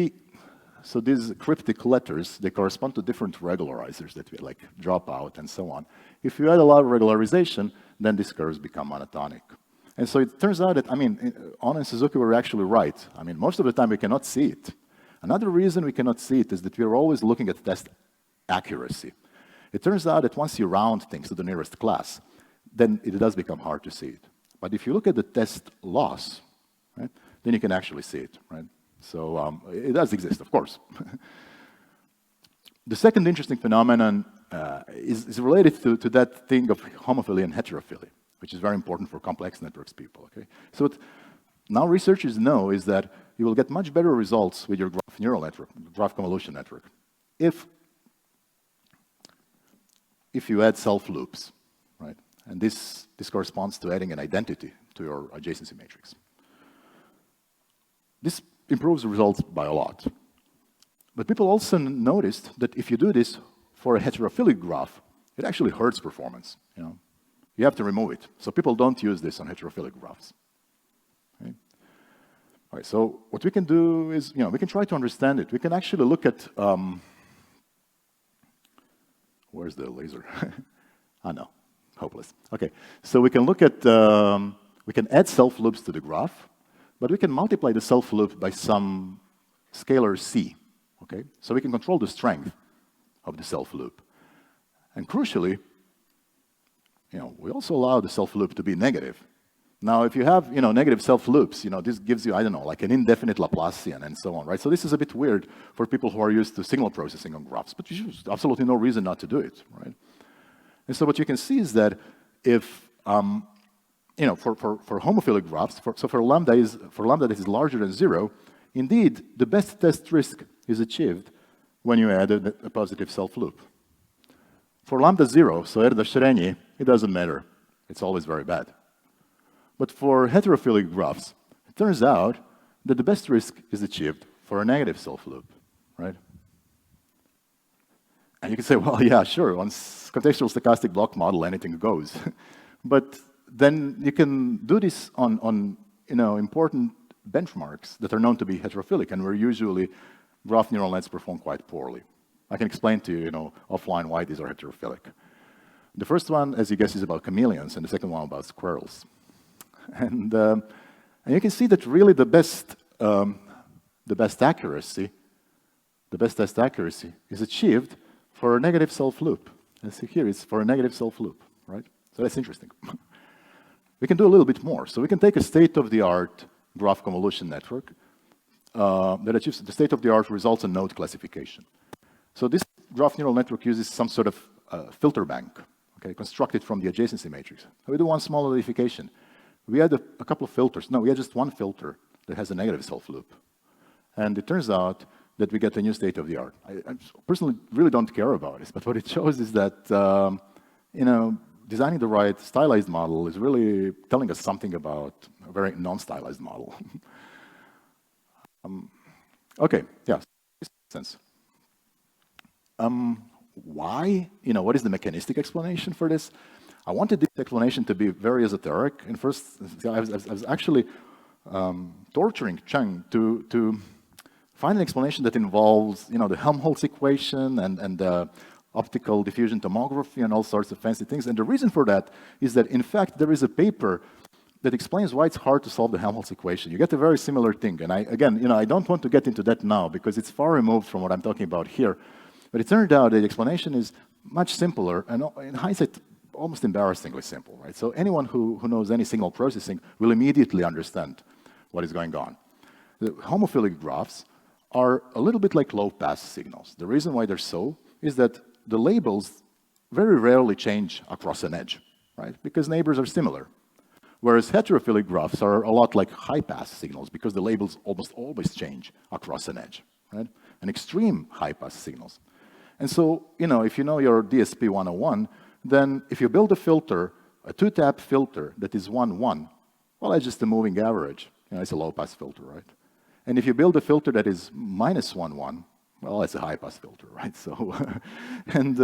so these cryptic letters, they correspond to different regularizers that we like drop out and so on. If you add a lot of regularization, then these curves become monotonic. And so it turns out that, Ono and Suzuki were actually right. Most of the time we cannot see it. Another reason we cannot see it is that we're always looking at test accuracy. It turns out that once you round things to the nearest class, then it does become hard to see it. But if you look at the test loss, right, then you can actually see it, right? So it does exist, of course. The second interesting phenomenon is related to that thing of homophily and heterophily, which is very important for complex networks people, okay? So what now researchers know is that you will get much better results with your graph neural network, graph convolution network, if you add self-loops, right? And this corresponds to adding an identity to your adjacency matrix. This improves the results by a lot. But people also noticed that if you do this for a heterophilic graph, it actually hurts performance, You have to remove it. So people don't use this on heterophilic graphs. Okay? All right, so what we can do is, we can try to understand it. We can actually look at Where's the laser? Oh, no, hopeless. Okay, so we can look at, we can add self-loops to the graph, but we can multiply the self-loop by some scalar c, okay? So we can control the strength of the self-loop. And crucially, we also allow the self-loop to be negative. Now, if you have, negative self-loops, this gives you, I don't know, like an indefinite Laplacian and so on, right? So this is a bit weird for people who are used to signal processing on graphs, but there's absolutely no reason not to do it, right? And so what you can see is that if, for homophilic graphs, for lambda that is larger than 0, indeed, the best test risk is achieved when you add a positive self-loop. For lambda 0, so erda Šrenji, it doesn't matter. It's always very bad. But for heterophilic graphs, it turns out that the best risk is achieved for a negative self-loop, right? And you can say, well, yeah, sure, on contextual stochastic block model, anything goes. But then you can do this on important benchmarks that are known to be heterophilic, and where usually graph neural nets perform quite poorly. I can explain to you, offline why these are heterophilic. The first one, as you guess, is about chameleons, and the second one about squirrels. And you can see that really the best test accuracy is achieved for a negative self-loop. And see here, it's for a negative self-loop, right? So that's interesting. We can do a little bit more. So we can take a state-of-the-art graph convolution network that achieves the state-of-the-art results and node classification. So this graph neural network uses some sort of filter bank, okay, constructed from the adjacency matrix. So we do one small modification. We add a couple of filters. No, we add just one filter that has a negative self-loop. And it turns out that we get a new state-of-the-art. I personally really don't care about this, but what it shows is that, designing the right stylized model is really telling us something about a very non-stylized model. Okay, yeah, this makes sense. Why? What is the mechanistic explanation for this? I wanted this explanation to be very esoteric. And first, I was actually torturing Cheng to find an explanation that involves, the Helmholtz equation and optical diffusion tomography and all sorts of fancy things. And the reason for that is that, in fact, there is a paper that explains why it's hard to solve the Helmholtz equation. You get a very similar thing. And I don't want to get into that now because it's far removed from what I'm talking about here. But it turned out that the explanation is much simpler, and in hindsight, almost embarrassingly simple, right? So anyone who knows any signal processing will immediately understand what is going on. The homophilic graphs are a little bit like low-pass signals. The reason why they're so is that the labels very rarely change across an edge, right? Because neighbors are similar. Whereas heterophilic graphs are a lot like high-pass signals because the labels almost always change across an edge, right? And extreme high-pass signals. And so, if you know your DSP 101, then if you build a filter, a two-tap filter that is 1-1, well, that's just a moving average. It's a low-pass filter, right? And if you build a filter that is -1-1, well, it's a high-pass filter, right? So, and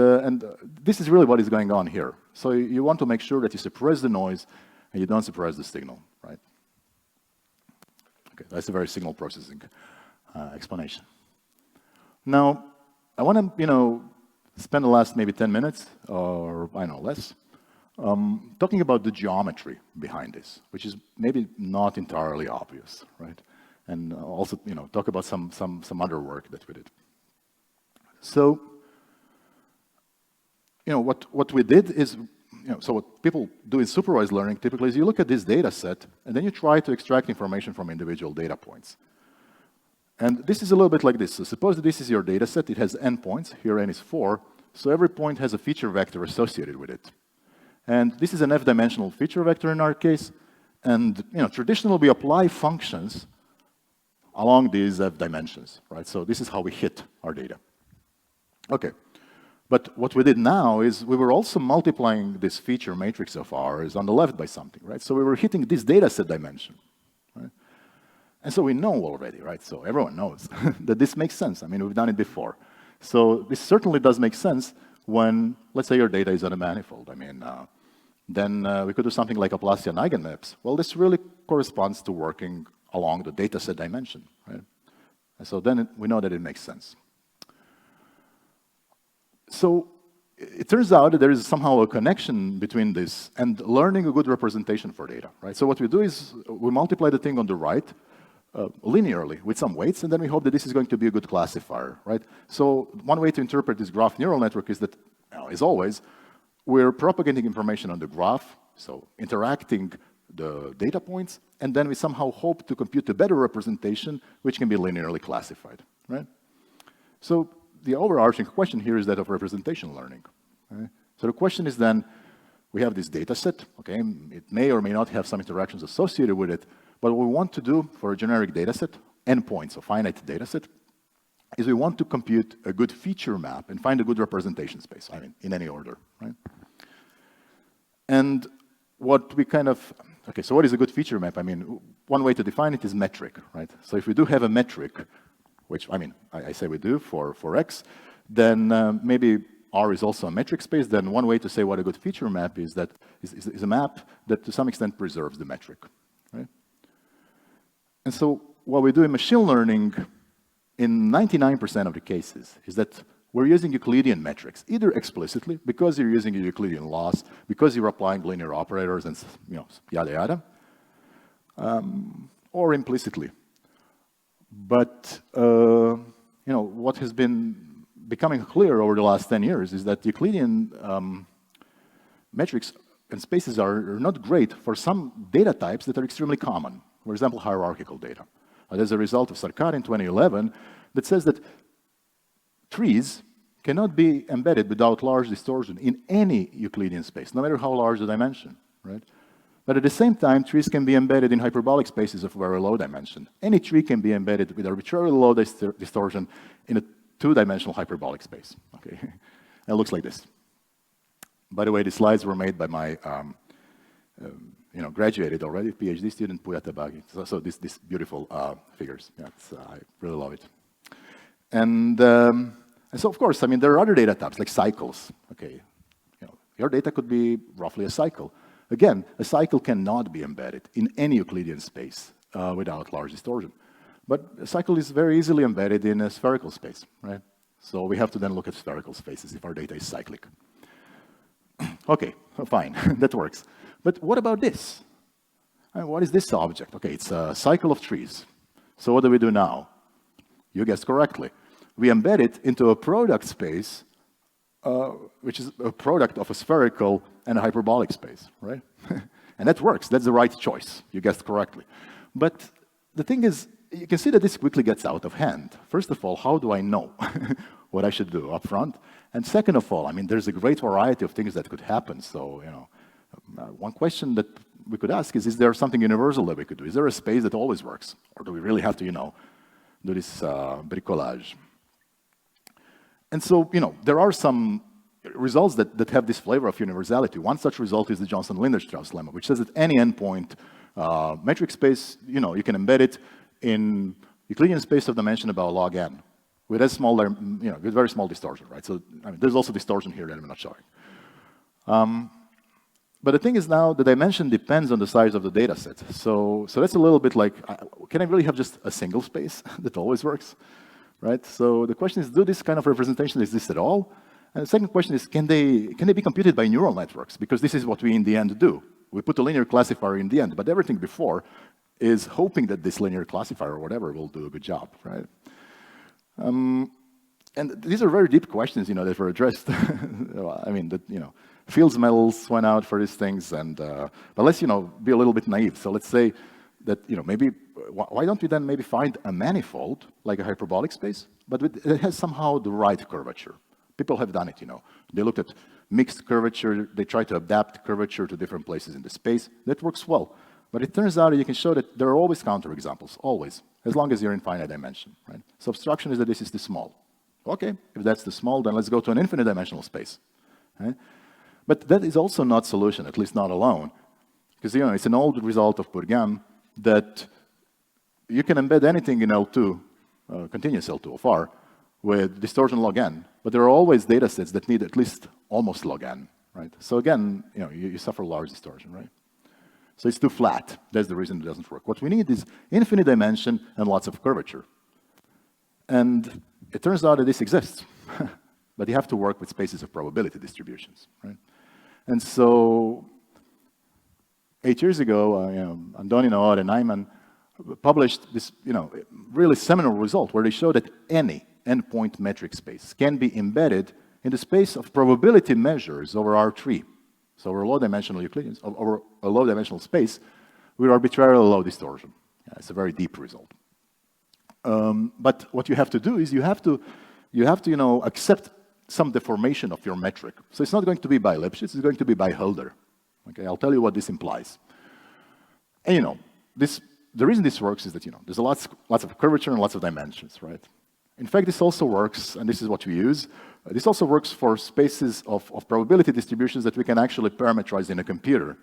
this is really what is going on here. So you want to make sure that you suppress the noise and you don't suppress the signal, right? Okay, that's a very signal processing explanation. Now, I want to, spend the last maybe 10 minutes, or I don't know, less, talking about the geometry behind this, which is maybe not entirely obvious, right? And also, talk about some other work that we did. So, what we did is, so what people do in supervised learning typically is you look at this data set, and then you try to extract information from individual data points. And this is a little bit like this. So suppose that this is your data set. It has n points. Here n is 4. So every point has a feature vector associated with it. And this is an f-dimensional feature vector in our case. And traditionally, we apply functions along these f-dimensions, right? So this is how we hit our data. Okay. But what we did now is we were also multiplying this feature matrix of ours on the left by something, right? So we were hitting this data set dimension. And so we know already, right? So everyone knows that this makes sense. I mean, we've done it before. So this certainly does make sense when, let's say, your data is on a manifold. I mean, then we could do something like Laplacian eigenmaps. Well, this really corresponds to working along the data set dimension, right? And so then we know that it makes sense. So it turns out that there is somehow a connection between this and learning a good representation for data, right? So what we do is we multiply the thing on the right linearly with some weights, and then we hope that this is going to be a good classifier, right? So one way to interpret this graph neural network is that, as always, we're propagating information on the graph, so interacting the data points, and then we somehow hope to compute a better representation, which can be linearly classified, right? So the overarching question here is that of representation learning. Right? So the question is then, we have this data set, okay? It may or may not have some interactions associated with it, but what we want to do for a generic data set, endpoints, a finite data set, is we want to compute a good feature map and find a good representation space, I mean, in any order, right? And what we kind of, okay, so what is a good feature map? I mean, one way to define it is metric, right? So if we do have a metric, which, I mean, I say we do for X, then maybe R is also a metric space. Then one way to say what a good feature map is that is a map that to some extent preserves the metric, right? And so what we do in machine learning in 99% of the cases is that we're using Euclidean metrics, either explicitly, because you're using a Euclidean loss, because you're applying linear operators and, you know, yada yada, or implicitly. But you know, what has been becoming clear over the last 10 years is that Euclidean metrics and spaces are not great for some data types that are extremely common. For example, hierarchical data. There's a result of Sarkar in 2011 that says that trees cannot be embedded without large distortion in any Euclidean space, no matter how large the dimension, right? But at the same time, trees can be embedded in hyperbolic spaces of very low dimension. Any tree can be embedded with arbitrarily low distortion in a two-dimensional hyperbolic space. Okay, it looks like this. By the way, the slides were made by my, you know, graduated already PhD student Puya Tabagi. So these beautiful figures. Yeah, I really love it. And so, of course, I mean, there are other data types like cycles. Okay, you know, your data could be roughly a cycle. Again, a cycle cannot be embedded in any Euclidean space without large distortion. But a cycle is very easily embedded in a spherical space, right? So we have to then look at spherical spaces if our data is cyclic. Okay, fine, that works. But what about this? What is this object? Okay, it's a cycle of trees. So what do we do now? You guessed correctly. We embed it into a product space which is a product of a spherical and a hyperbolic space, right? And that works. That's the right choice. You guessed correctly. But the thing is, you can see that this quickly gets out of hand. First of all, how do I know what I should do up front? And second of all, I mean, there's a great variety of things that could happen. So, you know, one question that we could ask is there something universal that we could do? Is there a space that always works? Or do we really have to, you know, do this bricolage? And so, you know, there are some results that have this flavor of universality. One such result is the Johnson-Lindenstrauss lemma, which says that any endpoint metric space, you know, you can embed it in Euclidean space of dimension about log n with a smaller, you know, with very small distortion, right? So, I mean, there's also distortion here that I'm not showing. But the thing is now, the dimension depends on the size of the data set. So that's a little bit like, can I really have just a single space that always works? Right? So the question is, do this kind of representation exist at all? And the second question is, can they be computed by neural networks? Because this is what we in the end do. We put a linear classifier in the end, but everything before is hoping that this linear classifier or whatever will do a good job, right? And these are very deep questions, you know, that were addressed. I mean, that, you know, Fields medals went out for these things, and but let's, you know, be a little bit naive. So let's say that, you know, maybe, why don't we then maybe find a manifold, like a hyperbolic space, but it has somehow the right curvature. People have done it, you know. They looked at mixed curvature, they try to adapt curvature to different places in the space. That works well. But it turns out that you can show that there are always counterexamples, always, as long as you're in finite dimension, right? So abstraction is that this is too small. Okay, if that's too small, then let's go to an infinite dimensional space, right? But that is also not solution, at least not alone. Because, you know, it's an old result of Bourgain that you can embed anything in L2, continuous L2 of R, with distortion log n, but there are always data sets that need at least almost log n, right? So again, you know, you suffer large distortion, right? So it's too flat. That's the reason it doesn't work. What we need is infinite dimension and lots of curvature. And it turns out that this exists. but you have to work with spaces of probability distributions, right? And so 8 years ago, Andoni Naor and Ayman published this, really seminal result where they show that any endpoint metric space can be embedded in the space of probability measures over R3. So over a low-dimensional Euclidean, over a low-dimensional space with arbitrarily low distortion. Yeah, it's a very deep result. But what you have to do is you have to accept some deformation of your metric. So it's not going to be by Lipschitz, it's going to be by Hölder. Okay, I'll tell you what this implies. And the reason this works is that there's lots of curvature and lots of dimensions, right? In fact, this also works, and this is what we use. This also works for spaces of probability distributions that we can actually parameterize in a computer,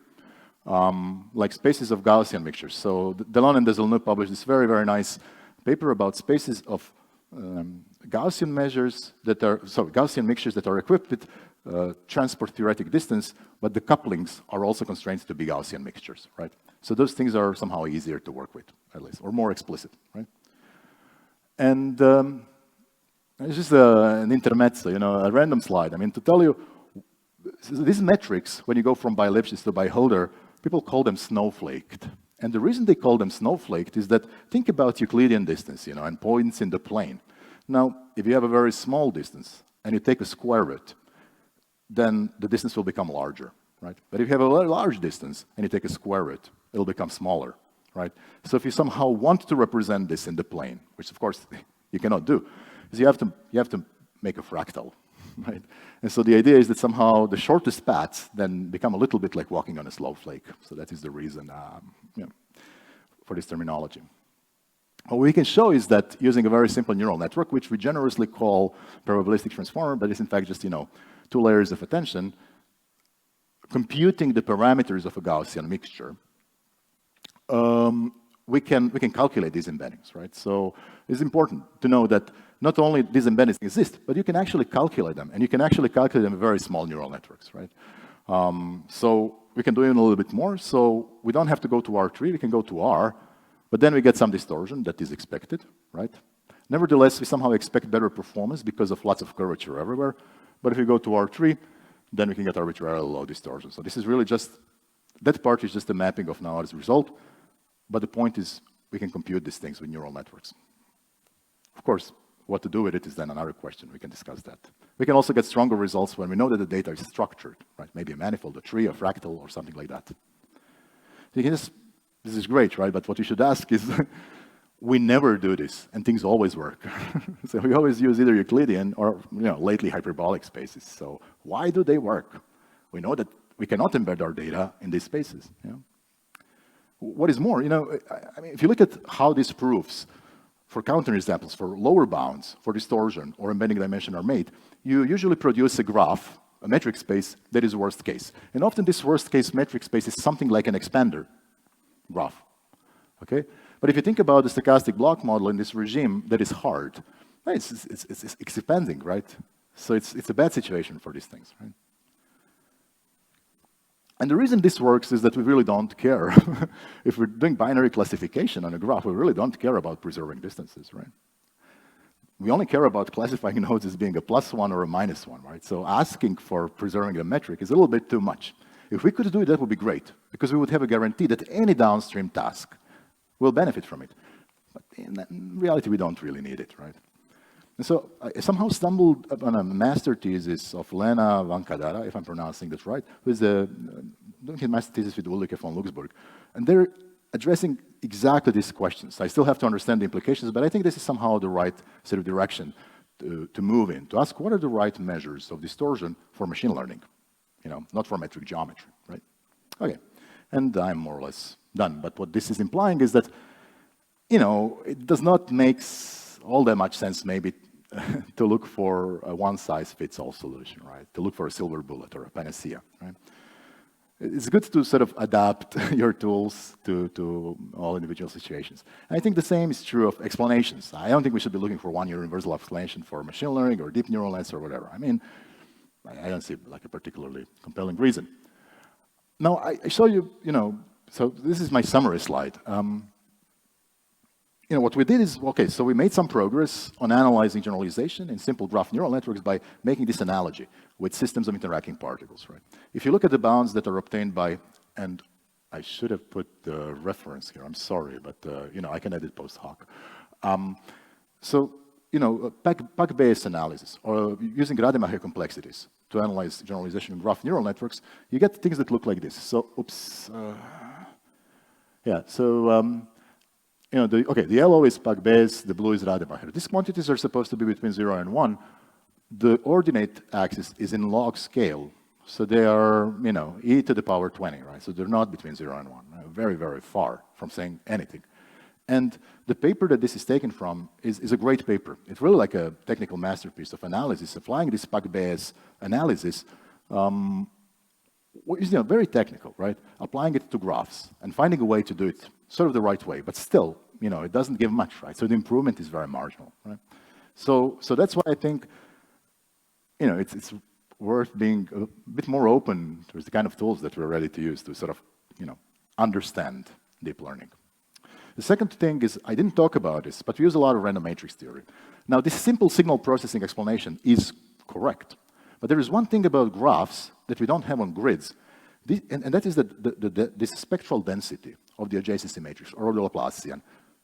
like spaces of Gaussian mixtures. So Delon and Desaulniers published this very, very nice paper about spaces of Gaussian Gaussian mixtures that are equipped with transport theoretic distance, but the couplings are also constrained to be Gaussian mixtures, right? So those things are somehow easier to work with, at least, or more explicit, right? And it's just an intermezzo, a random slide. I mean, to tell you, these metrics, when you go from by Lipschitz to by Hölder, people call them snowflaked. And the reason they call them snowflaked is that, think about Euclidean distance, and points in the plane. Now, if you have a very small distance, and you take a square root, then the distance will become larger, right? But if you have a very large distance, and you take a square root, it'll become smaller, right? So if you somehow want to represent this in the plane, which of course you cannot do, is you have to make a fractal, right? And so the idea is that somehow the shortest paths then become a little bit like walking on a snowflake. So that is the reason for this terminology. What we can show is that using a very simple neural network, which we generously call probabilistic transformer, but it's in fact just 2 layers of attention, computing the parameters of a Gaussian mixture, we can calculate these embeddings, right? So it's important to know that not only these embeddings exist, but you can actually calculate them, and you can actually calculate them in very small neural networks, right? So we can do even a little bit more. So we don't have to go to R3, we can go to R, but then we get some distortion that is expected, right? Nevertheless, we somehow expect better performance because of lots of curvature everywhere. But if we go to R3, then we can get arbitrarily low distortion. So this is really just, that part is just a mapping of Naor's result. But the point is, we can compute these things with neural networks. Of course, what to do with it is then another question. We can discuss that. We can also get stronger results when we know that the data is structured, right? Maybe a manifold, a tree, a fractal, or something like that. So you can just, this is great, right? But what you should ask is, we never do this, and things always work. So we always use either Euclidean or lately hyperbolic spaces. So why do they work? We know that we cannot embed our data in these spaces. What is more, I mean, if you look at how these proofs for counterexamples, for lower bounds, for distortion, or embedding dimension are made, you usually produce a graph, a metric space that is worst case. And often this worst case metric space is something like an expander graph, okay? But if you think about the stochastic block model in this regime that is hard, it's expanding, right? So it's a bad situation for these things, right? And the reason this works is that we really don't care. If we're doing binary classification on a graph, we really don't care about preserving distances, right? We only care about classifying nodes as being a +1 or a -1, right? So asking for preserving a metric is a little bit too much. If we could do it, that would be great, because we would have a guarantee that any downstream task will benefit from it. But in reality, we don't really need it, right? And so I somehow stumbled upon a master thesis of Lena Vankadara, if I'm pronouncing that right, who is doing his master thesis with Ulrike von Luxburg. And they're addressing exactly these questions. I still have to understand the implications, but I think this is somehow the right sort of direction to move in, to ask what are the right measures of distortion for machine learning, not for metric geometry, right? Okay, and I'm more or less done. But what this is implying is that, it does not make all that much sense maybe to look for a one-size-fits-all solution, right? To look for a silver bullet or a panacea, right? It's good to sort of adapt your tools to all individual situations. And I think the same is true of explanations. I don't think we should be looking for one universal explanation for machine learning or deep neural nets or whatever. I mean, I don't see like a particularly compelling reason. Now, I show you, so this is my summary slide. what we did is, okay, so we made some progress on analyzing generalization in simple graph neural networks by making this analogy with systems of interacting particles, right? If you look at the bounds that are obtained by, and I should have put the reference here, I'm sorry, but I can edit post hoc. So, PAC-based analysis, or using Rademacher complexities to analyze generalization in graph neural networks, you get things that look like this. So, oops. Yeah, so, the yellow is PAC-based, the blue is Rademacher. These quantities are supposed to be between 0 and 1. The ordinate axis is in log scale. So they are, e to the power 20, right? So they're not between 0 and 1, right? Very, very far from saying anything. And the paper that this is taken from is a great paper. It's really like a technical masterpiece of analysis. Applying this PAC-based analysis is very technical, right? Applying it to graphs and finding a way to do it sort of the right way, but still, it doesn't give much, right? So the improvement is very marginal, right? So that's why I think, it's worth being a bit more open towards the kind of tools that we're ready to use to sort of, understand deep learning. The second thing is, I didn't talk about this, but we use a lot of random matrix theory. Now, this simple signal processing explanation is correct, but there is one thing about graphs that we don't have on grids, and that is that this spectral density of the adjacency matrix, or the Laplacian,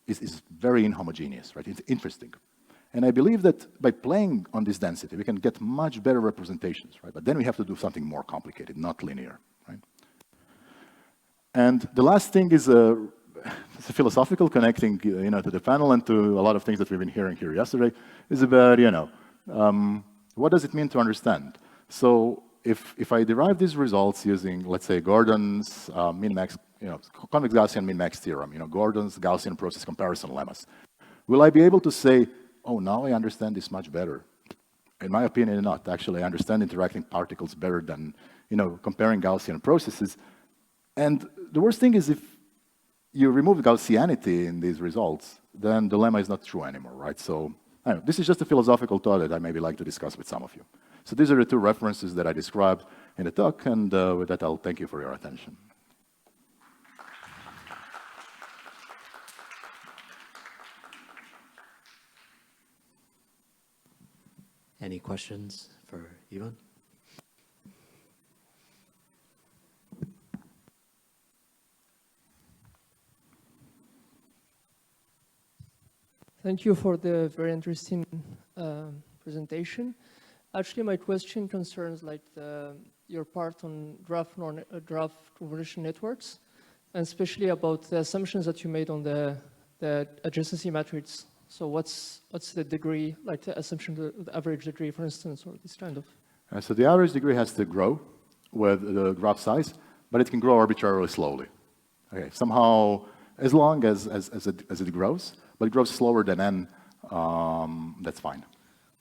is very inhomogeneous, right? It's interesting. And I believe that by playing on this density, we can get much better representations, right? But then we have to do something more complicated, not linear, right? And the last thing is it's a philosophical connecting, to the panel and to a lot of things that we've been hearing here yesterday, is about, what does it mean to understand? So if I derive these results using, let's say, Gordon's min-max, convex Gaussian min-max theorem, Gordon's Gaussian process comparison lemmas, will I be able to say, oh, now I understand this much better? In my opinion, not. Actually, I understand interacting particles better than, comparing Gaussian processes. And the worst thing is if you remove Gaussianity in these results, then the lemma is not true anymore, right? So this is just a philosophical thought that I maybe like to discuss with some of you. So these are the two references that I described in the talk, and with that, I'll thank you for your attention. Any questions for Ivan? Thank you for the very interesting presentation. Actually, my question concerns your part on graph convolution networks, and especially about the assumptions that you made on the adjacency matrix. So what's the degree, like the assumption, the average degree, for instance, or this kind of? So the average degree has to grow with the graph size, but it can grow arbitrarily slowly. Okay, somehow, as long as it grows, but it grows slower than n, that's fine.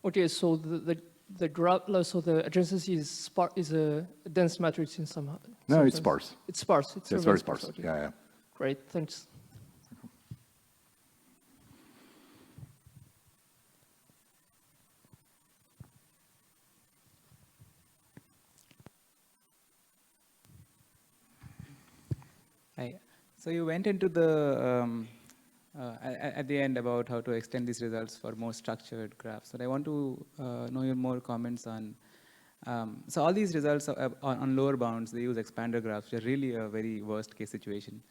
Okay, so the graph, so the adjacency is a dense matrix in some. No, it's sparse. It's sparse. It's very sparse. Okay. Yeah. Great, thanks. Hi. So you went into the at the end about how to extend these results for more structured graphs. But I want to know your more comments on. So all these results on lower bounds, they use expander graphs, which are really a very worst case situation.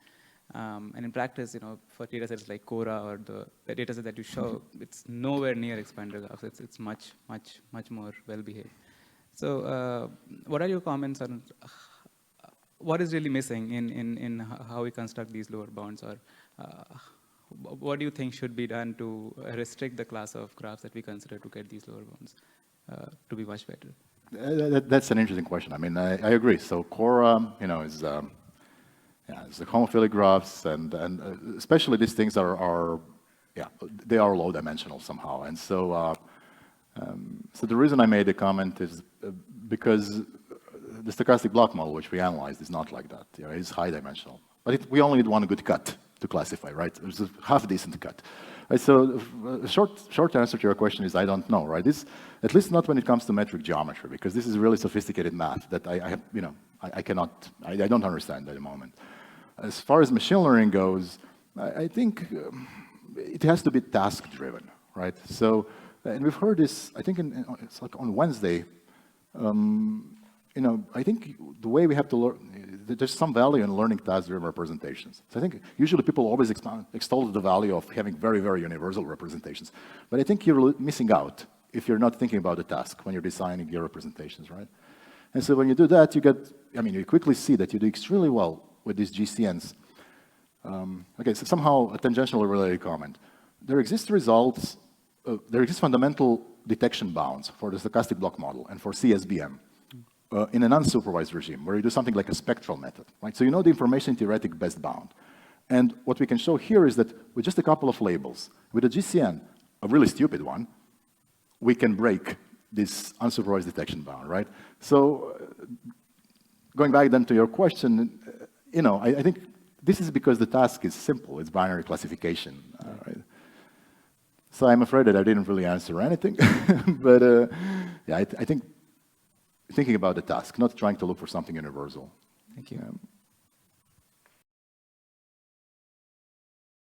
And in practice, for data sets like Quorum or the data set that you show, it's nowhere near expander graphs. It's much more well behaved. So what are your comments on what is really missing in how we construct these lower bounds, or what do you think should be done to restrict the class of graphs that we consider to get these lower bounds to be much better? That's an interesting question. I mean, I agree. So Quorum, is the homophilic graphs, and especially these things they are low dimensional somehow. And so, so the reason I made the comment is because the stochastic block model, which we analyzed, is not like that. It's high dimensional. But we only need one good cut to classify, right? It's a half decent cut. Right, so a short answer to your question is I don't know, right? This, at least not when it comes to metric geometry, because this is really sophisticated math that I don't understand at the moment. As far as machine learning goes, I think it has to be task-driven, right? So, and we've heard this, I think it's like on Wednesday, you know, I think the way we have to learn, there's some value in learning task-driven representations. So I think usually people always extol the value of having very, very universal representations. But I think you're missing out if you're not thinking about the task when you're designing your representations, right? And so when you do that, you get, I mean, you quickly see that you do extremely well with these GCNs. Okay, so somehow a tangentially related comment. There exist results, there exist fundamental detection bounds for the stochastic block model and for CSBM in an unsupervised regime, where you do something like a spectral method, right? So you know the information theoretic best bound. And what we can show here is that with just a couple of labels, with a GCN, a really stupid one, we can break this unsupervised detection bound, right? So going back then to your question, you know, I think this is because the task is simple. It's binary classification, right? So I'm afraid that I didn't really answer anything. But yeah, I think thinking about the task, not trying to look for something universal. Thank you.